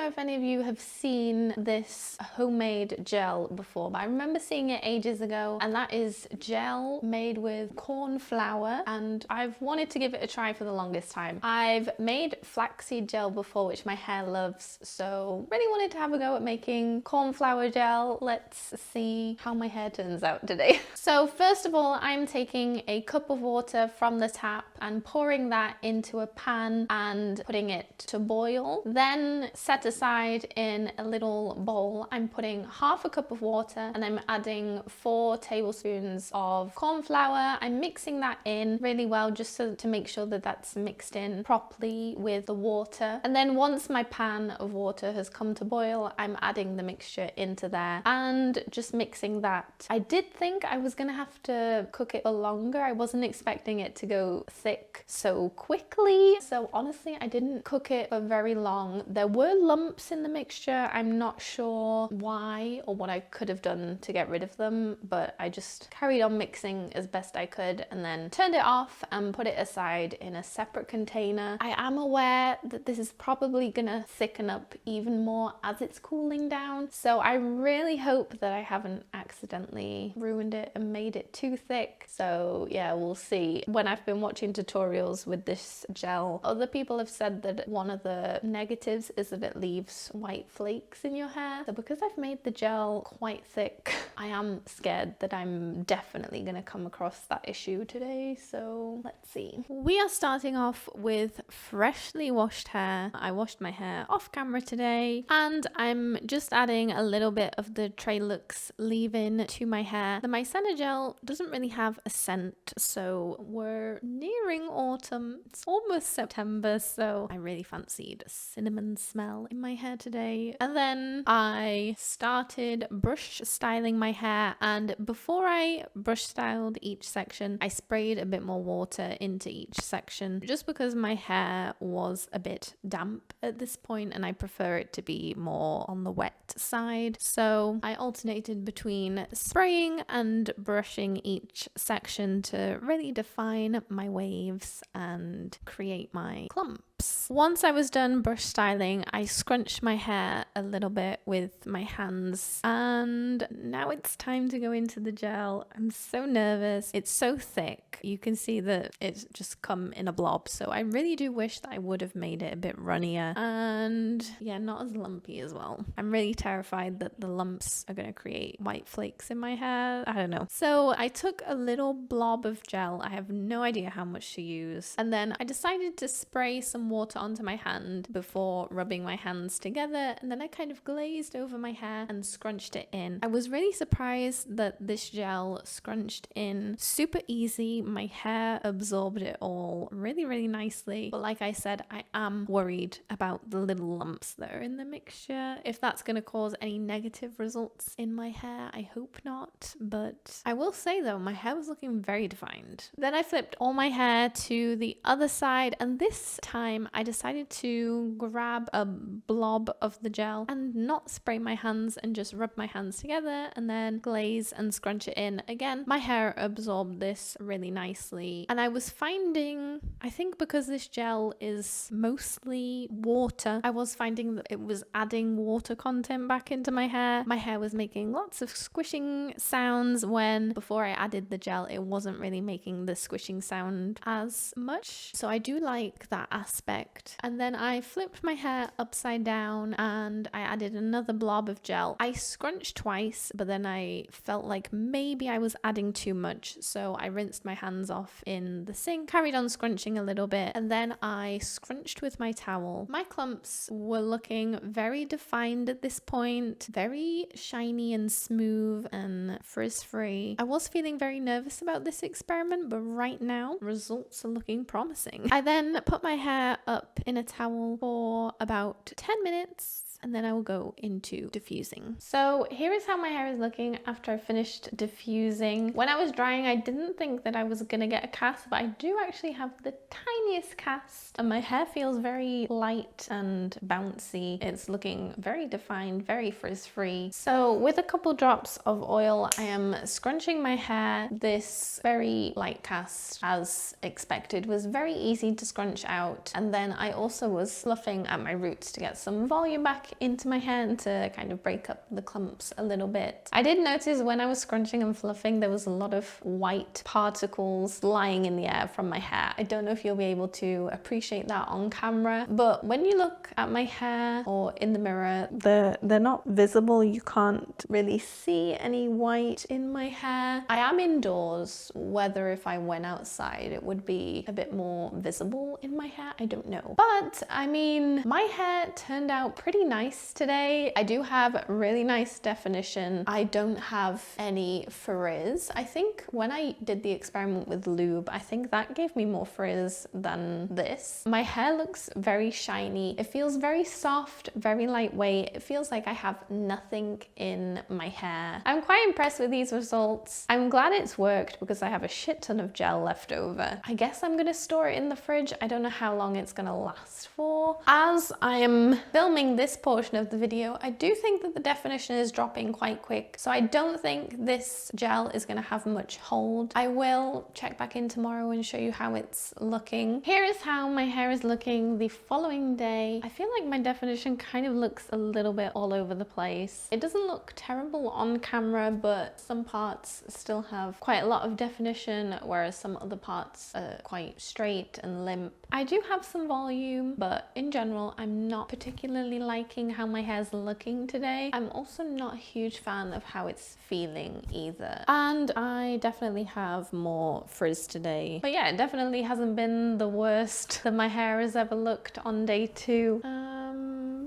if any of you have seen this homemade gel before, but I remember seeing it ages ago, and that is gel made with corn flour, and I've wanted to give it a try for the longest time. I've made flaxseed gel before, which my hair loves, so really wanted to have a go at making corn flour gel. Let's see how my hair turns out today. So first of all, I'm taking a cup of water from the tap and pouring that into a pan and putting it to boil. Then set aside in a little bowl. I'm putting half a cup of water and I'm adding 4 tablespoons of corn flour. I'm mixing that in really well just to make sure that that's mixed in properly with the water. And then once my pan of water has come to boil, I'm adding the mixture into there and just mixing that. I did think I was gonna have to cook it for longer. I wasn't expecting it to go thick so quickly. So honestly, I didn't cook it for very long. There were lumps in the mixture. I'm not sure why or what I could have done to get rid of them, but I just carried on mixing as best I could and then turned it off and put it aside in a separate container. I am aware that this is probably gonna thicken up even more as it's cooling down, so I really hope that I haven't accidentally ruined it and made it too thick. So yeah, we'll see. When I've been watching tutorials with this gel, other people have said that one of the negatives is that it leaves white flakes in your hair. So because I've made the gel quite thick, I am scared that I'm definitely gonna come across that issue today. So let's see. We are starting off with freshly washed hair. I washed my hair off camera today and I'm just adding a little bit of the Trelux leave-in to my hair. The Maizena gel doesn't really have a scent, so we're nearing autumn. It's almost September, so I really fancied a cinnamon smell in my hair today. And then I started brush styling my hair, and before I brush styled each section, I sprayed a bit more water into each section just because my hair was a bit damp at this point and I prefer it to be more on the wet side. So I alternated between spraying and brushing each section to really define my waves and create my clumps. Once I was done brush styling, I scrunched my hair a little bit with my hands, and now it's time to go into the gel. I'm so nervous. It's so thick. You can see that it's just come in a blob, so I really do wish that I would have made it a bit runnier and yeah, not as lumpy as well. I'm really terrified that the lumps are going to create white flakes in my hair. I don't know. So I took a little blob of gel. I have no idea how much to use, and then I decided to spray some water onto my hand before rubbing my hands together, and then I kind of glazed over my hair and scrunched it in. I was really surprised that this gel scrunched in super easy. My hair absorbed it all really nicely, but like I said, I am worried about the little lumps that are in the mixture. If that's going to cause any negative results in my hair, I hope not, but I will say though, my hair was looking very defined. Then I flipped all my hair to the other side, and this time I decided to grab a blob of the gel and not spray my hands and just rub my hands together and then glaze and scrunch it in. Again, my hair absorbed this really nicely, and I was finding, I think because this gel is mostly water, I was finding that it was adding water content back into my hair. My hair was making lots of squishing sounds when before I added the gel it wasn't really making the squishing sound as much, so I do like that aspect. And then I flipped my hair upside down and I added another blob of gel. I scrunched twice, but then I felt like maybe I was adding too much, so I rinsed my hands off in the sink, carried on scrunching a little bit, and then I scrunched with my towel. My clumps were looking very defined at this point, very shiny and smooth and frizz-free. I was feeling very nervous about this experiment, but right now results are looking promising. I then put my hair up in a towel for about 10 minutes and then I will go into diffusing. So here is how my hair is looking after I finished diffusing. When I was drying, I didn't think that I was gonna get a cast, but I do actually have the tiniest cast, and my hair feels very light and bouncy. It's looking very defined, very frizz-free. So with a couple drops of oil, I am scrunching my hair. This very light cast, as expected, was very easy to scrunch out. And then I also was fluffing at my roots to get some volume back into my hair to kind of break up the clumps a little bit. I did notice when I was scrunching and fluffing, there was a lot of white particles lying in the air from my hair. I don't know if you'll be able to appreciate that on camera, but when you look at my hair or in the mirror, they're not visible. You can't really see any white in my hair. I am indoors, whether if I went outside it would be a bit more visible in my hair, I don't know. But I mean, my hair turned out pretty nice today. I do have really nice definition. I don't have any frizz. I think when I did the experiment with lube, I think that gave me more frizz than this. My hair looks very shiny. It feels very soft, very lightweight. It feels like I have nothing in my hair. I'm quite impressed with these results. I'm glad it's worked because I have a shit ton of gel left over. I guess I'm gonna store it in the fridge. I don't know how long it's gonna last for. As I am filming this portion of the video, I do think that the definition is dropping quite quick, so I don't think this gel is gonna have much hold. I will check back in tomorrow and show you how it's looking. Here is how my hair is looking the following day. I feel like my definition kind of looks a little bit all over the place. It doesn't look terrible on camera, but some parts still have quite a lot of definition, whereas some other parts are quite straight and limp. I do have some volume, but in general, I'm not particularly liking how my hair's looking today. I'm also not a huge fan of how it's feeling either. And I definitely have more frizz today. But yeah, it definitely hasn't been the worst that my hair has ever looked on day 2.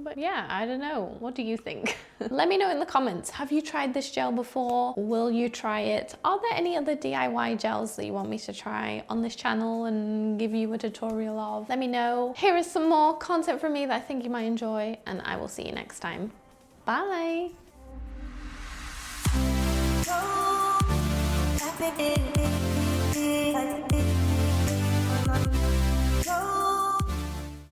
But yeah, I don't know. What do you think? Let me know in the comments. Have you tried this gel before? Will you try it? Are there any other DIY gels that you want me to try on this channel and give you a tutorial of? Let me know. Here is some more content from me that I think you might enjoy, and I will see you next time. Bye!